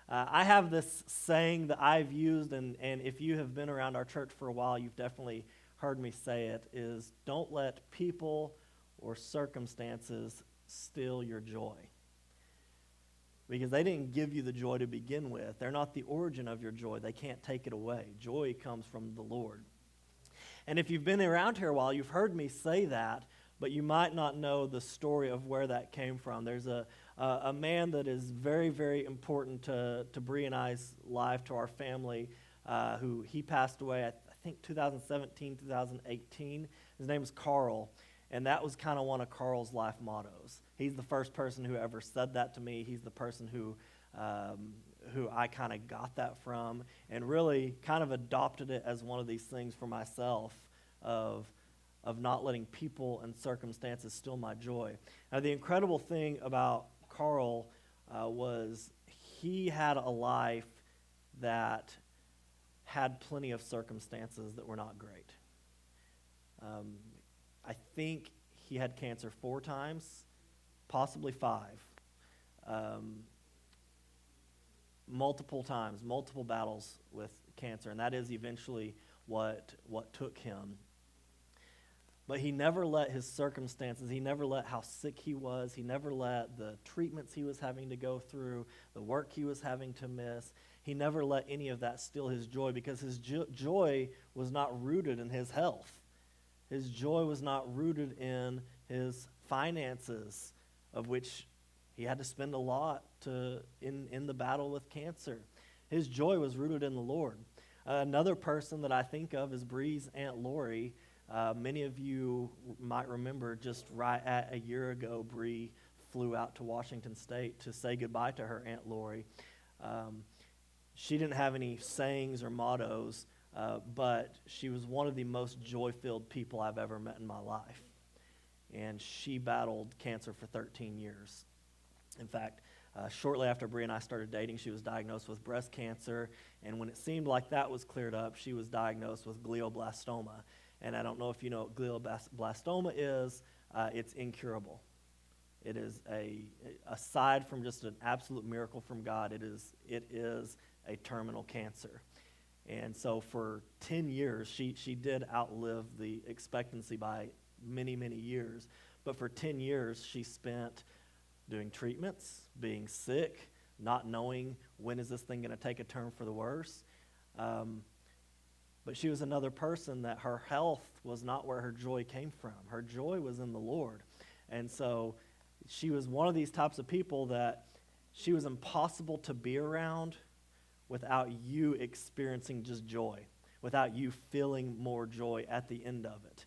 I have this saying that I've used, and if you have been around our church for a while, you've definitely heard me say it, is don't let people or circumstances steal your joy. Because they didn't give you the joy to begin with. They're not the origin of your joy. They can't take it away. Joy comes from the Lord. And if you've been around here a while, you've heard me say that, but you might not know the story of where that came from. There's a man that is very, very important to Bree and I's life, to our family, who he passed away, I think 2017, 2018. His name is Carl, and that was kind of one of Carl's life mottos. He's the first person who ever said that to me. He's the person who I kind of got that from, and really kind of adopted it as one of these things for myself of not letting people and circumstances steal my joy. Now, the incredible thing about Carl was he had a life that had plenty of circumstances that were not great. I think he had cancer 4 times, possibly 5. Multiple times, multiple battles with cancer, and that is eventually what took him. But he never let his circumstances, he never let how sick he was, he never let the treatments he was having to go through, the work he was having to miss, he never let any of that steal his joy, because his joy was not rooted in his health. His joy was not rooted in his finances, of which he had to spend a lot in the battle with cancer. His joy was rooted in the Lord. Another person that I think of is Bree's Aunt Lori. Many of you might remember just right at a year ago, Bree flew out to Washington State to say goodbye to her Aunt Lori. She didn't have any sayings or mottos, but she was one of the most joy-filled people I've ever met in my life. And she battled cancer for 13 years. In fact, shortly after Bree and I started dating, she was diagnosed with breast cancer, and when it seemed like that was cleared up, she was diagnosed with glioblastoma. And I don't know if you know what glioblastoma is. It's incurable. It is aside from just an absolute miracle from God, it is a terminal cancer. And so for 10 years, she did outlive the expectancy by many, many years. But for 10 years, she spent doing treatments, being sick, not knowing when is this thing going to take a turn for the worse. But she was another person that her health was not where her joy came from. Her joy was in the Lord. And so she was one of these types of people that she was impossible to be around without you experiencing just joy, without you feeling more joy at the end of it.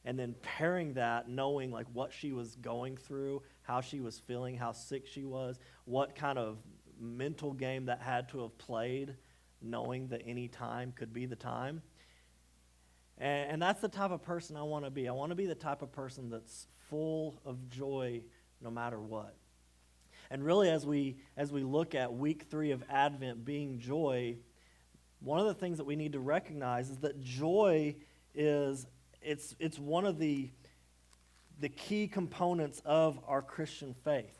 And then pairing that, knowing like what she was going through, how she was feeling, how sick she was, what kind of mental game that had to have played, knowing that any time could be the time. And that's the type of person I want to be. I want to be the type of person that's full of joy no matter what. And really, as we look at week 3 of Advent being joy, one of the things that we need to recognize is that joy is it's one of the key components of our Christian faith.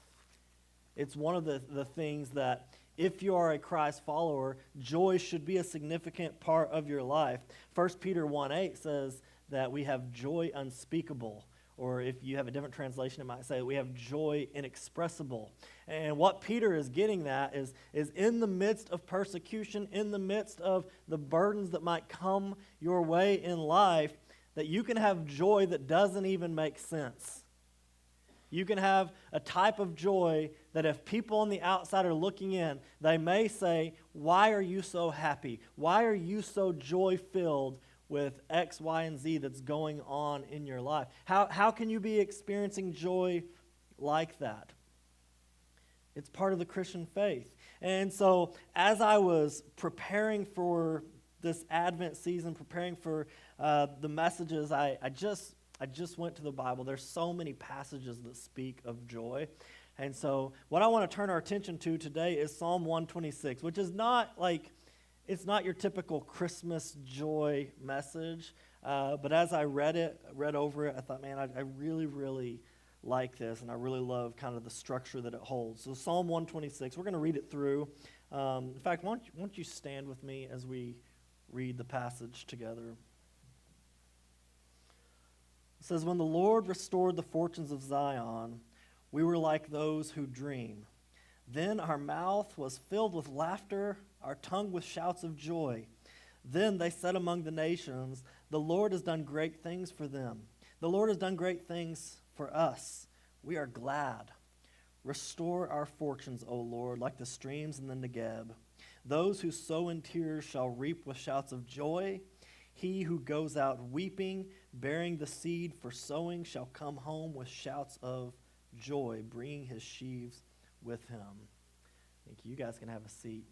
It's one of the things that if you are a Christ follower, joy should be a significant part of your life. 1 Peter 1:8 says that we have joy unspeakable. Or if you have a different translation, it might say we have joy inexpressible. And what Peter is getting at is in the midst of persecution, in the midst of the burdens that might come your way in life, that you can have joy that doesn't even make sense. You can have a type of joy that if people on the outside are looking in, they may say, why are you so happy? Why are you so joy-filled with X, Y, and Z that's going on in your life? How can you be experiencing joy like that? It's part of the Christian faith. And so as I was preparing for this Advent season, preparing for the messages, I just went to the Bible. There's so many passages that speak of joy. And so what I want to turn our attention to today is Psalm 126, which is not like, it's not your typical Christmas joy message. But as I read over it, I thought, man, I really, really like this, and I really love kind of the structure that it holds. So Psalm 126, we're going to read it through. In fact, why don't you stand with me as we read the passage together. It says, "When the Lord restored the fortunes of Zion, we were like those who dream. Then our mouth was filled with laughter, our tongue with shouts of joy. Then they said among the nations, the Lord has done great things for them. The Lord has done great things for us. We are glad. Restore our fortunes, O Lord, like the streams in the Negeb. Those who sow in tears shall reap with shouts of joy. He who goes out weeping, bearing the seed for sowing, shall come home with shouts of joy, bringing his sheaves with him." Thank you. You guys can have a seat.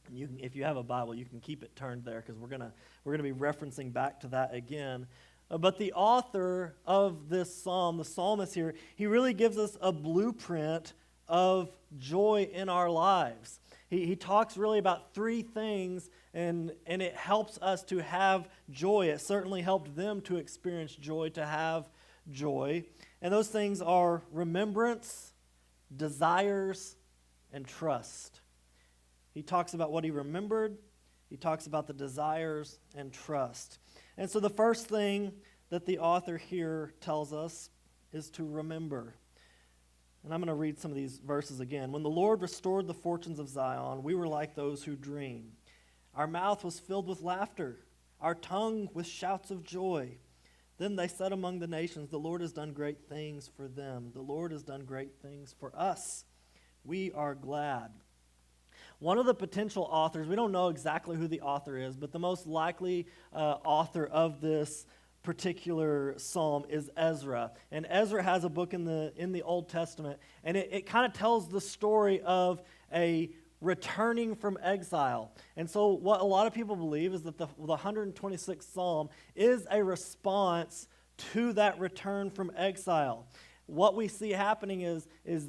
And you can, if you have a Bible, you can keep it turned there because we're gonna be referencing back to that again. But the author of this psalm, the psalmist here, he really gives us a blueprint of joy in our lives. He talks really about three things, and it helps us to have joy. It certainly helped them to experience joy, to have joy. And those things are remembrance, desires, and trust. He talks about what he remembered. He talks about the desires and trust. And so the first thing that the author here tells us is to remember. And I'm going to read some of these verses again. "When the Lord restored the fortunes of Zion, we were like those who dream. Our mouth was filled with laughter, our tongue with shouts of joy. Then they said among the nations, the Lord has done great things for them. The Lord has done great things for us. We are glad." One of the potential authors, we don't know exactly who the author is, but the most likely author of this particular psalm is Ezra. And Ezra has a book in the Old Testament, and it kind of tells the story of a returning from exile. And so what a lot of people believe is that the 126th Psalm is a response to that return from exile. What we see happening is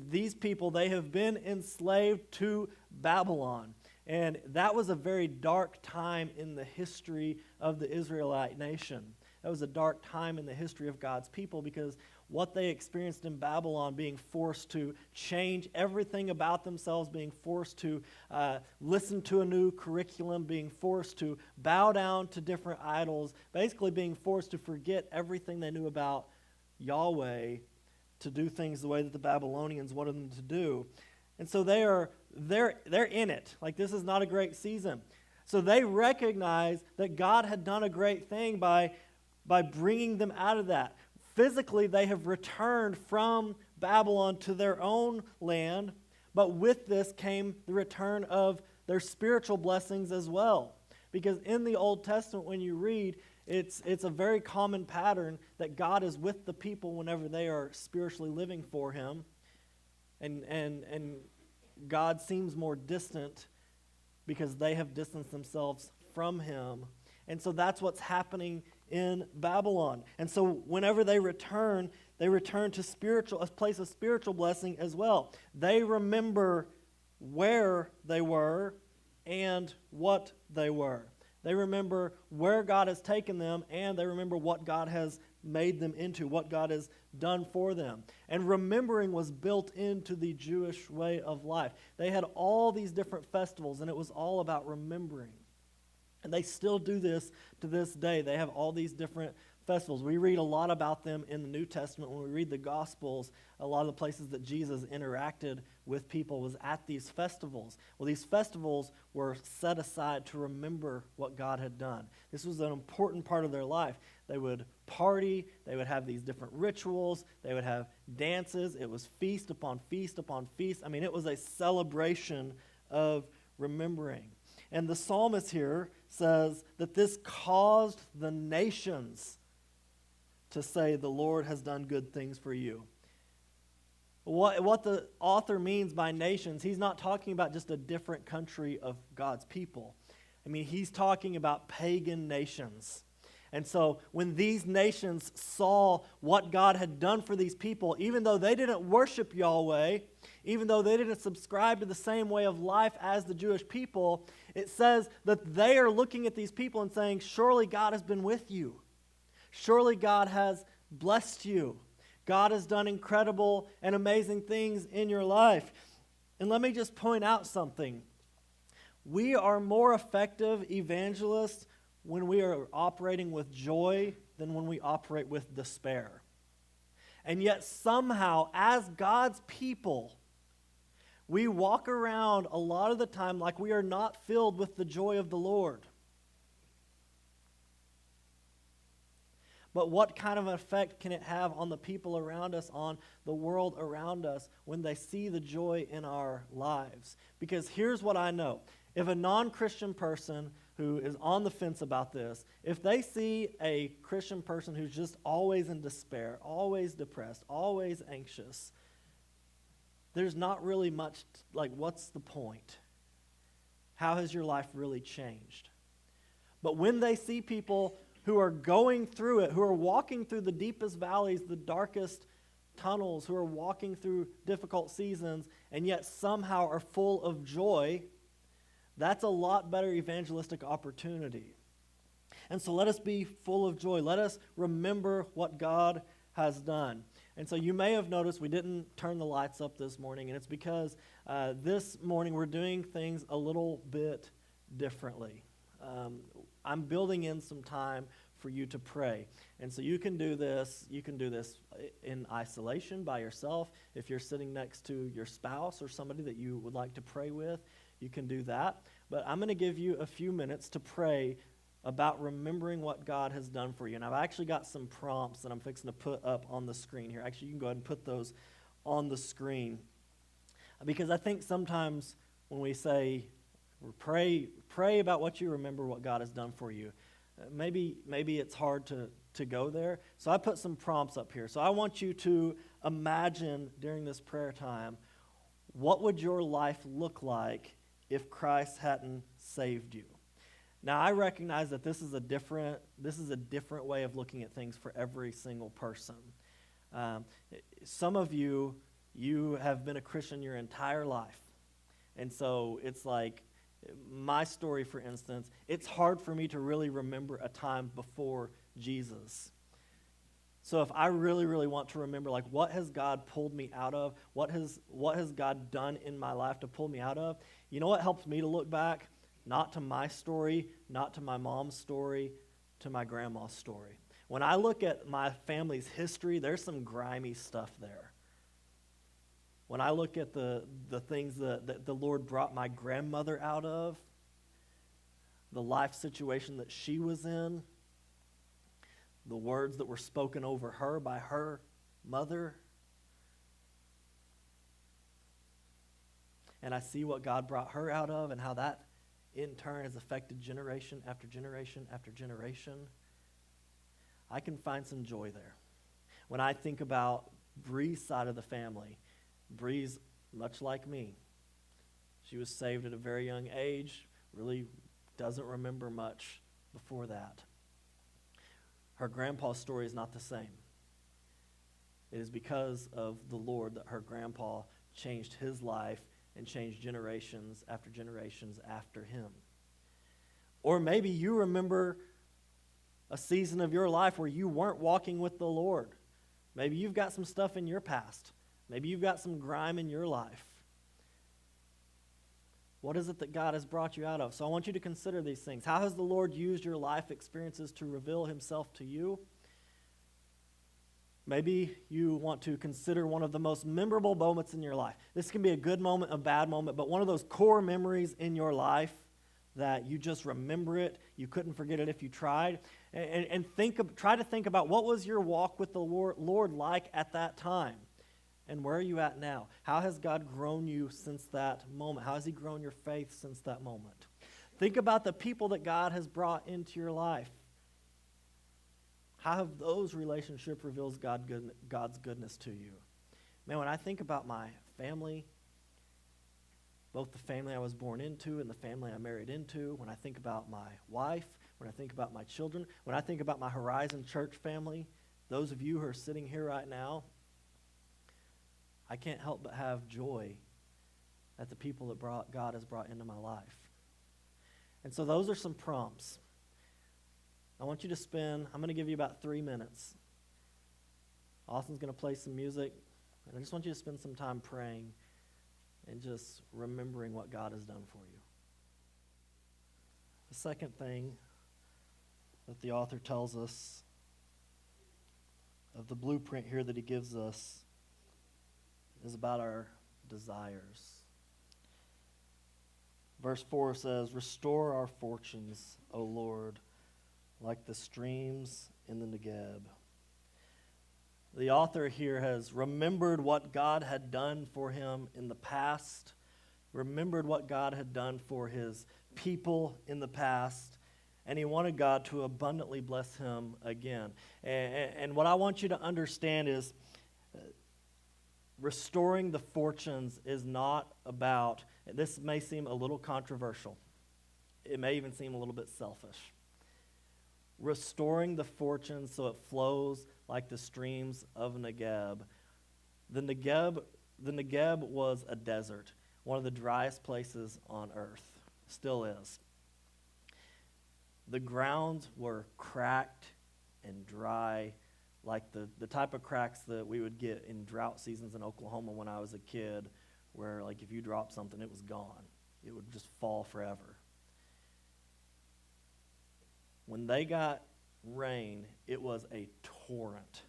these people, they have been enslaved to Babylon. And that was a very dark time in the history of the Israelite nation. That was a dark time in the history of God's people because what they experienced in Babylon, being forced to change everything about themselves, being forced to listen to a new curriculum, being forced to bow down to different idols, basically being forced to forget everything they knew about Yahweh to do things the way that the Babylonians wanted them to do. And so they're in it. Like, this is not a great season. So they recognize that God had done a great thing by bringing them out of that. Physically, they have returned from Babylon to their own land, but with this came the return of their spiritual blessings as well. Because in the Old Testament, when you read, it's a very common pattern that God is with the people whenever they are spiritually living for him. And God seems more distant because they have distanced themselves from him. And so that's what's happening in Babylon. And so whenever they return to a place of spiritual blessing as well. They remember where they were and what they were. They remember where God has taken them, and they remember what God has made them into, what God has done for them. And remembering was built into the Jewish way of life. They had all these different festivals, and it was all about remembering. And they still do this to this day. They have all these different festivals. We read a lot about them in the New Testament. When we read the Gospels, a lot of the places that Jesus interacted with people was at these festivals. Well, these festivals were set aside to remember what God had done. This was an important part of their life. They would party. They would have these different rituals. They would have dances. It was feast upon feast upon feast. I mean, it was a celebration of remembering. And the psalmist here says that this caused the nations to say, the Lord has done good things for you. What the author means by nations, he's not talking about just a different country of God's people. I mean, he's talking about pagan nations. And so when these nations saw what God had done for these people, even though they didn't worship Yahweh, even though they didn't subscribe to the same way of life as the Jewish people, it says that they are looking at these people and saying, surely God has been with you. Surely God has blessed you. God has done incredible and amazing things in your life. And let me just point out something. We are more effective evangelists when we are operating with joy than when we operate with despair. And yet somehow, as God's people, we walk around a lot of the time like we are not filled with the joy of the Lord. But what kind of an effect can it have on the people around us, on the world around us, when they see the joy in our lives? Because here's what I know. If a non-Christian person who is on the fence about this, if they see a Christian person who's just always in despair, always depressed, always anxious, there's not really much, like, what's the point? How has your life really changed? But when they see people who are going through it, who are walking through the deepest valleys, the darkest tunnels, who are walking through difficult seasons, and yet somehow are full of joy, that's a lot better evangelistic opportunity. And so let us be full of joy. Let us remember what God has done. And so you may have noticed we didn't turn the lights up this morning, and it's because this morning we're doing things a little bit differently. I'm building in some time for you to pray. And so you can do this in isolation by yourself. If you're sitting next to your spouse or somebody that you would like to pray with, you can do that. But I'm going to give you a few minutes to pray about remembering what God has done for you. And I've actually got some prompts that I'm fixing to put up on the screen here. Actually, you can go ahead and put those on the screen. Because I think sometimes when we say, pray about what you remember, what God has done for you, maybe it's hard to go there. So I put some prompts up here. So I want you to imagine during this prayer time, what would your life look like if Christ hadn't saved you? Now, I recognize that this is a different way of looking at things for every single person. Some of you have been a Christian your entire life. And so it's like, my story, for instance, it's hard for me to really remember a time before Jesus. So if I really, really want to remember, like, what has God pulled me out of? What has God done in my life to pull me out of? You know what helps me to look back? Not to my story, not to my mom's story, to my grandma's story. When I look at my family's history, there's some grimy stuff there. When I look at the things that the Lord brought my grandmother out of, the life situation that she was in, the words that were spoken over her by her mother, and I see what God brought her out of and how that in turn has affected generation after generation after generation, I can find some joy there. When I think about Bree's side of the family, Bree's much like me. She was saved at a very young age, really doesn't remember much before that. Her grandpa's story is not the same. It is because of the Lord that her grandpa changed his life and changed generations after him. Or maybe you remember a season of your life where you weren't walking with the Lord. Maybe you've got some stuff in your past. Maybe you've got some grime in your life. What is it that God has brought you out of? So I want you to consider these things. How has the Lord used your life experiences to reveal himself to you? Maybe you want to consider one of the most memorable moments in your life. This can be a good moment, a bad moment, but one of those core memories in your life that you just remember it, you couldn't forget it if you tried. And try to think about, what was your walk with the Lord like at that time? And where are you at now? How has God grown you since that moment? How has he grown your faith since that moment? Think about the people that God has brought into your life. How have those relationships revealed God's goodness to you? Man, when I think about my family, both the family I was born into and the family I married into, when I think about my wife, when I think about my children, when I think about my Horizon Church family, those of you who are sitting here right now, I can't help but have joy at the people that God has brought into my life. And so those are some prompts. I want you to I'm going to give you about 3 minutes. Austin's going to play some music, and I just want you to spend some time praying and just remembering what God has done for you. The second thing that the author tells us of the blueprint here that he gives us is about our desires. Verse 4 says, "Restore our fortunes, O Lord, like the streams in the Negeb." The author here has remembered what God had done for him in the past, remembered what God had done for his people in the past, and he wanted God to abundantly bless him again. And what I want you to understand is restoring the fortunes is not about, this may seem a little controversial. It may even seem a little bit selfish. Restoring the fortunes so it flows like the streams of Negeb. The Negeb was a desert, one of the driest places on earth, still is. The grounds were cracked and dry, like the type of cracks that we would get in drought seasons in Oklahoma when I was a kid, where like if you dropped something, it was gone. It would just fall forever. When they got rain, it was a torrent,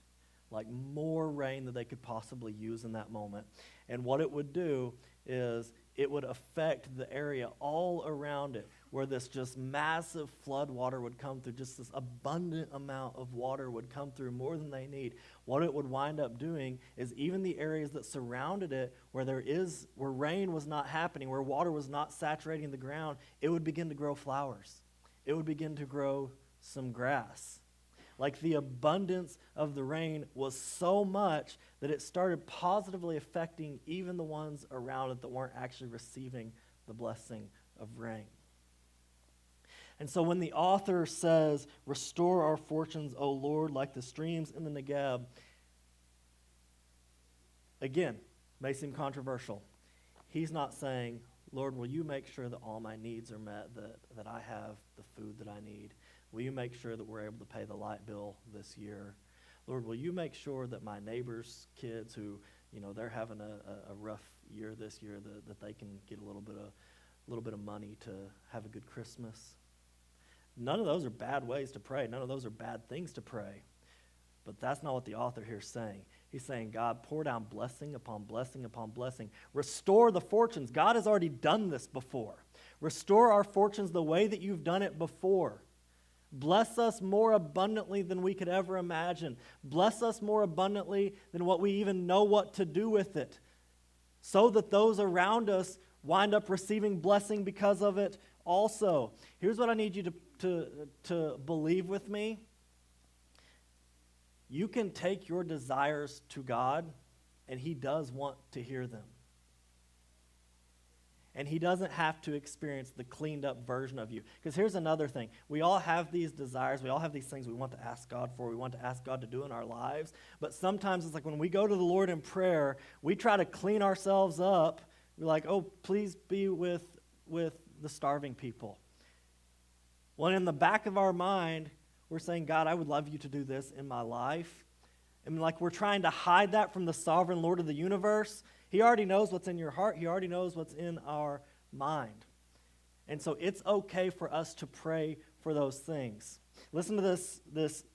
like more rain than they could possibly use in that moment. And what it would do is it would affect the area all around it, where this just massive flood water would come through, just this abundant amount of water would come through, more than they need. What it would wind up doing is even the areas that surrounded it, where rain was not happening, where water was not saturating the ground, it would begin to grow flowers. It would begin to grow some grass. Like the abundance of the rain was so much that it started positively affecting even the ones around it that weren't actually receiving the blessing of rain. And so when the author says, "Restore our fortunes, O Lord, like the streams in the Negeb," again, may seem controversial. He's not saying, "Lord, will you make sure that all my needs are met, that I have the food that I need? Will you make sure that we're able to pay the light bill this year? Lord, will you make sure that my neighbors' kids who, they're having a rough year this year, that they can get a little bit of money to have a good Christmas?" None of those are bad ways to pray. None of those are bad things to pray. But that's not what the author here is saying. He's saying, God, pour down blessing upon blessing upon blessing. Restore the fortunes. God has already done this before. Restore our fortunes the way that you've done it before. Bless us more abundantly than we could ever imagine. Bless us more abundantly than what we even know what to do with it, so that those around us wind up receiving blessing because of it also. Here's what I need you to believe with me. You can take your desires to God, and He does want to hear them. And He doesn't have to experience the cleaned up version of you. Because here's another thing. We all have these desires. We all have these things we want to ask God for. We want to ask God to do in our lives. But sometimes it's like when we go to the Lord in prayer, we try to clean ourselves up. We're like, "Oh, please be with the starving people." Well, in the back of our mind, we're saying, "God, I would love you to do this in my life." And like we're trying to hide that from the sovereign Lord of the universe. He already knows what's in your heart. He already knows what's in our mind. And so it's okay for us to pray for those things. Listen to this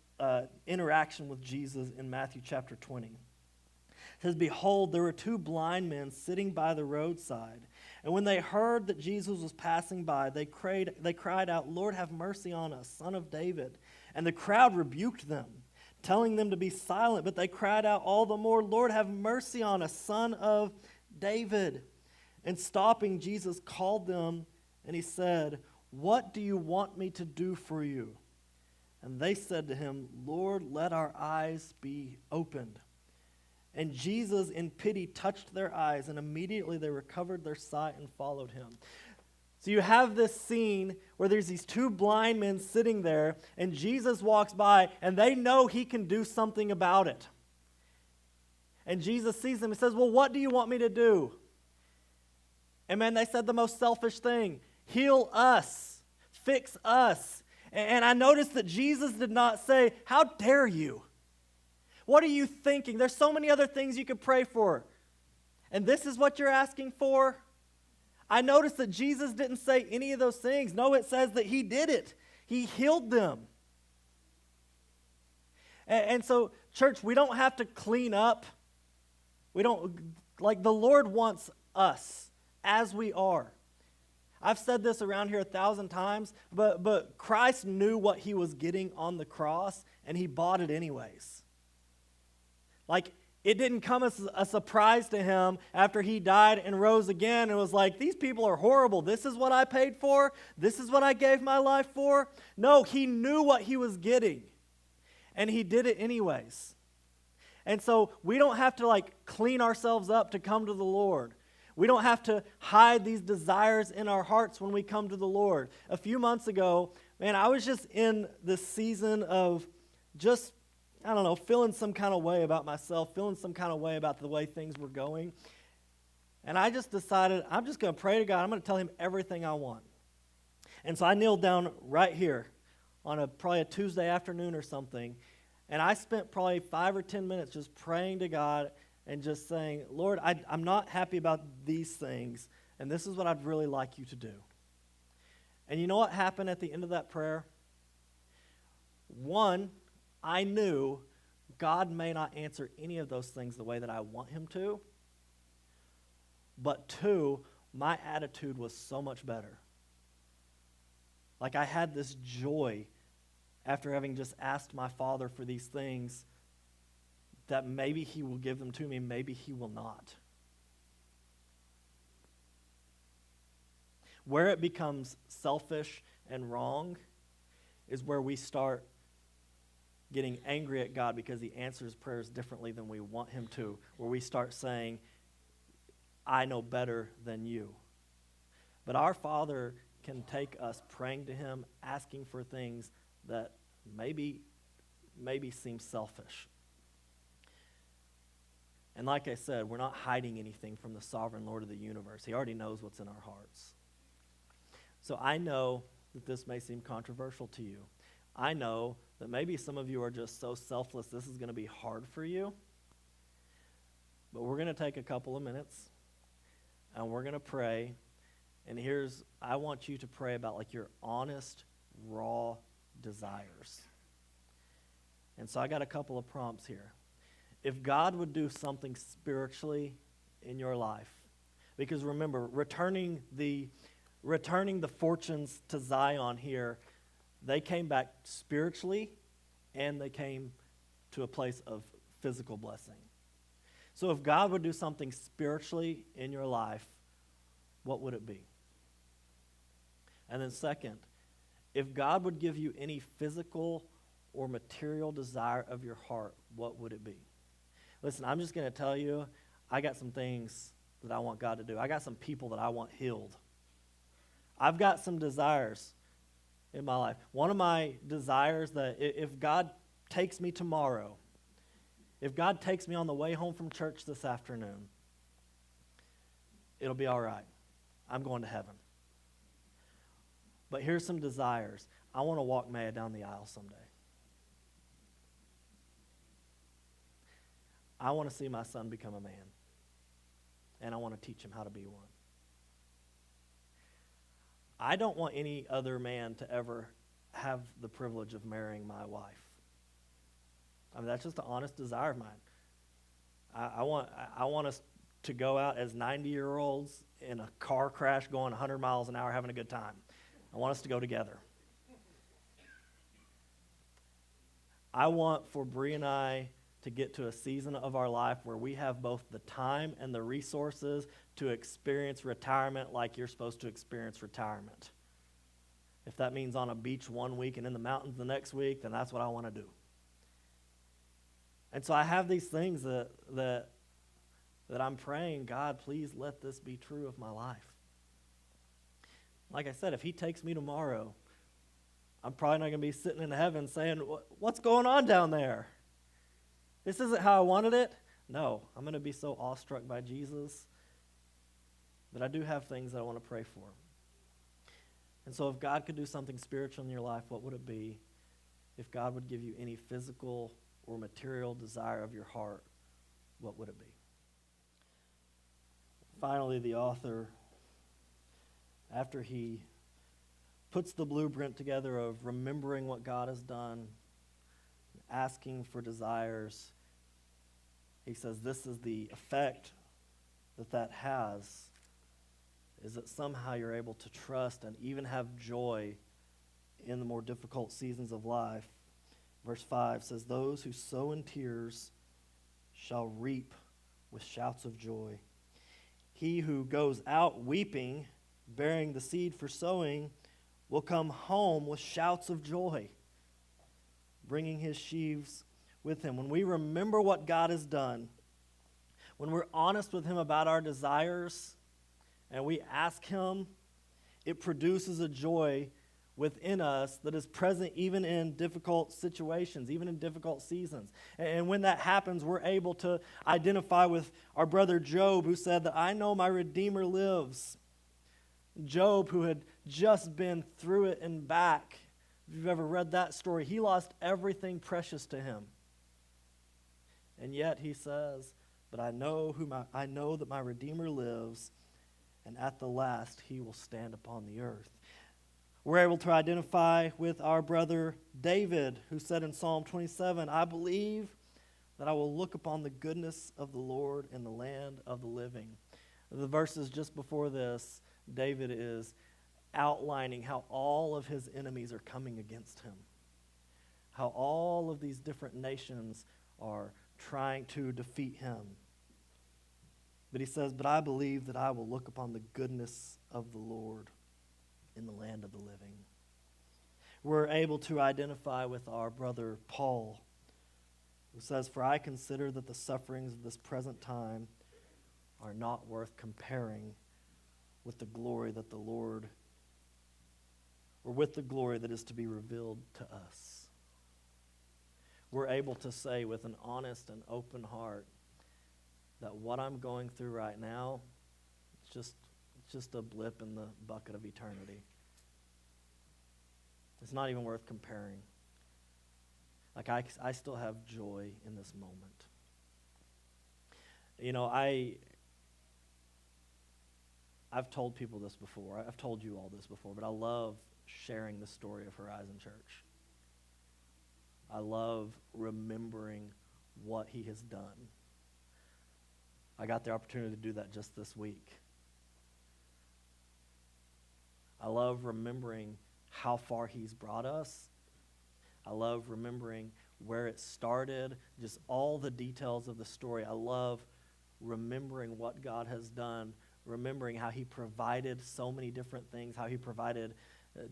interaction with Jesus in Matthew chapter 20. It says, "Behold, there were two blind men sitting by the roadside. And when they heard that Jesus was passing by, they cried out, 'Lord, have mercy on us, Son of David.' And the crowd rebuked them, telling them to be silent. But they cried out all the more, 'Lord, have mercy on us, Son of David.' And stopping, Jesus called them, and He said, 'What do you want me to do for you?' And they said to Him, 'Lord, let our eyes be opened.' And Jesus, in pity, touched their eyes, and immediately they recovered their sight and followed Him." So you have this scene where there's these two blind men sitting there, and Jesus walks by, and they know He can do something about it. And Jesus sees them and says, "Well, what do you want me to do?" And man, they said the most selfish thing: heal us, fix us. And I noticed that Jesus did not say, "How dare you?" What are you thinking? There's so many other things you could pray for. And this is what you're asking for? I noticed that Jesus didn't say any of those things. No, it says that he did it. He healed them. And so, church, we don't have to clean up. We don't, like, the Lord wants us as we are. I've said this around here 1,000 times, but Christ knew what he was getting on the cross, and he bought it anyways. Like, it didn't come as a surprise to him after he died and rose again. It was like, these people are horrible. This is what I paid for. This is what I gave my life for. No, he knew what he was getting, and he did it anyways. And so we don't have to like clean ourselves up to come to the Lord. We don't have to hide these desires in our hearts when we come to the Lord. A few months ago, man, I was just in this season of just, I don't know, feeling some kind of way about myself, feeling some kind of way about the way things were going. And I just decided I'm just going to pray to God. I'm going to tell him everything I want. And so I kneeled down right here on probably a Tuesday afternoon or something, and I spent probably 5 or 10 minutes just praying to God and just saying, Lord, I'm not happy about these things, and this is what I'd really like you to do. And you know what happened at the end of that prayer? One, I knew God may not answer any of those things the way that I want him to, but two, my attitude was so much better. Like I had this joy after having just asked my Father for these things, that maybe he will give them to me, maybe he will not. Where it becomes selfish and wrong is where we start getting angry at God because he answers prayers differently than we want him to, where we start saying, I know better than you. But our Father can take us praying to him, asking for things that maybe seem selfish. And like I said, we're not hiding anything from the sovereign Lord of the universe. He already knows what's in our hearts. So I know that this may seem controversial to you. I know that maybe some of you are just so selfless, this is going to be hard for you. But we're going to take a couple of minutes, and we're going to pray. And I want you to pray about like your honest, raw desires. And so I got a couple of prompts here. If God would do something spiritually in your life, because remember, returning the fortunes to Zion here, they came back spiritually and they came to a place of physical blessing. So if God would do something spiritually in your life, what would it be? And then second, if God would give you any physical or material desire of your heart, what would it be? Listen, I'm just going to tell you, I got some things that I want God to do. I got some people that I want healed. I've got some desires in my life. One of my desires that if God takes me tomorrow, if God takes me on the way home from church this afternoon, it'll be all right. I'm going to heaven. But here's some desires. I want to walk Maya down the aisle someday. I want to see my son become a man. And I want to teach him how to be one. I don't want any other man to ever have the privilege of marrying my wife. I mean, that's just an honest desire of mine. I want us to go out as 90-year-olds in a car crash going 100 miles an hour having a good time. I want us to go together. I want for Bree and I to get to a season of our life where we have both the time and the resources to experience retirement like you're supposed to experience retirement. If that means on a beach one week and in the mountains the next week, then that's what I want to do. And so I have these things that I'm praying, God, please let this be true of my life. Like I said, if he takes me tomorrow, I'm probably not going to be sitting in heaven saying, what's going on down there? This isn't how I wanted it. No, I'm going to be so awestruck by Jesus that I do have things that I want to pray for. And so if God could do something spiritual in your life, what would it be? If God would give you any physical or material desire of your heart, what would it be? Finally, the author, after he puts the blueprint together of remembering what God has done, asking for desires, he says this is the effect that has, is that somehow you're able to trust and even have joy in the more difficult seasons of life. Verse 5 says, "Those who sow in tears shall reap with shouts of joy. He who goes out weeping, bearing the seed for sowing, will come home with shouts of joy, bringing his sheaves with him." When we remember what God has done, when we're honest with him about our desires, and we ask him, it produces a joy within us that is present even in difficult situations, even in difficult seasons. And when that happens, we're able to identify with our brother Job, who said that I know my Redeemer lives. Job, who had just been through it and back. If you've ever read that story, he lost everything precious to him. And yet he says, but I know that my Redeemer lives, and at the last he will stand upon the earth. We're able to identify with our brother David, who said in Psalm 27, I believe that I will look upon the goodness of the Lord in the land of the living. The verses just before this, David is outlining how all of his enemies are coming against him, how all of these different nations are trying to defeat him. But he says, but I believe that I will look upon the goodness of the Lord in the land of the living. We're able to identify with our brother Paul, who says, for I consider that the sufferings of this present time are not worth comparing with the glory that the Lord, or with the glory that is to be revealed to us. We're able to say with an honest and open heart that what I'm going through right now, it's just a blip in the bucket of eternity. It's not even worth comparing. Like I still have joy in this moment. You know, I've told people this before. I've told you all this before, but I love sharing the story of Horizon Church. I love remembering what he has done. I got the opportunity to do that just this week. I love remembering how far he's brought us. I love remembering where it started, just all the details of the story. I love remembering what God has done, remembering how he provided so many different things, how he provided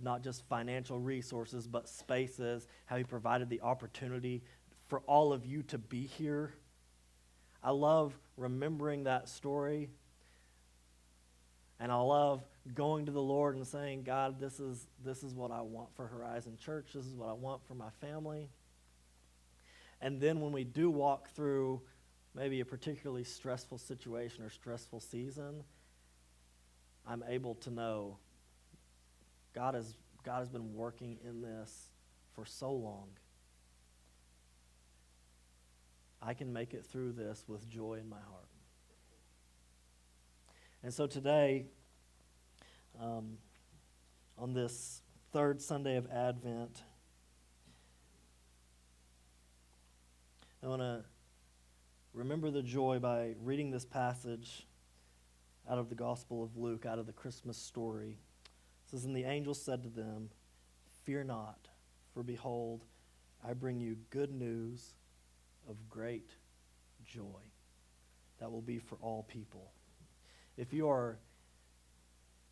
not just financial resources, but spaces, how he provided the opportunity for all of you to be here. I love remembering that story. And I love going to the Lord and saying, God, this is what I want for Horizon Church. This is what I want for my family. And then when we do walk through maybe a particularly stressful situation or stressful season, I'm able to know God has been working in this for so long. I can make it through this with joy in my heart. And so today, on this third Sunday of Advent, I want to remember the joy by reading this passage out of the Gospel of Luke, out of the Christmas story. It says, and the angel said to them, fear not, for behold, I bring you good news of great joy that will be for all people. If you are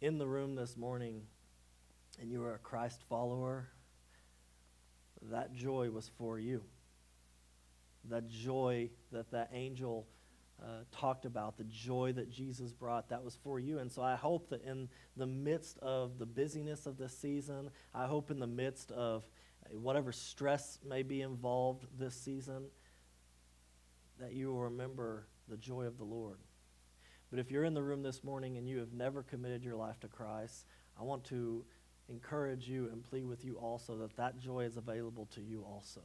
in the room this morning and you are a Christ follower, that joy was for you. That joy that angel talked about, the joy that Jesus brought, that was for you. And so I hope that in the midst of the busyness of this season, I hope in the midst of whatever stress may be involved this season, that you will remember the joy of the Lord. But if you're in the room this morning and you have never committed your life to Christ, I want to encourage you and plead with you also that joy is available to you also.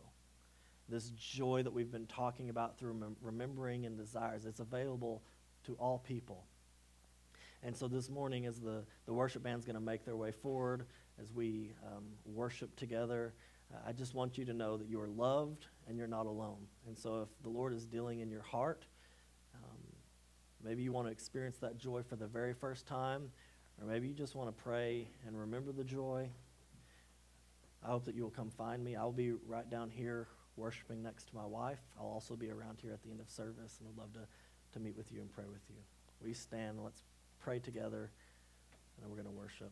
this joy that we've been talking about through remembering and desires. It's available to all people. And so this morning, as the worship band's going to make their way forward, as we worship together, I just want you to know that you are loved and you're not alone. And so if the Lord is dealing in your heart, maybe you want to experience that joy for the very first time, or maybe you just want to pray and remember the joy, I hope that you will come find me. I'll be right down here worshiping next to my wife. I'll also be around here at the end of service, and I'd love to meet with you and pray with you. Will you stand? Let's pray together, and then we're going to worship.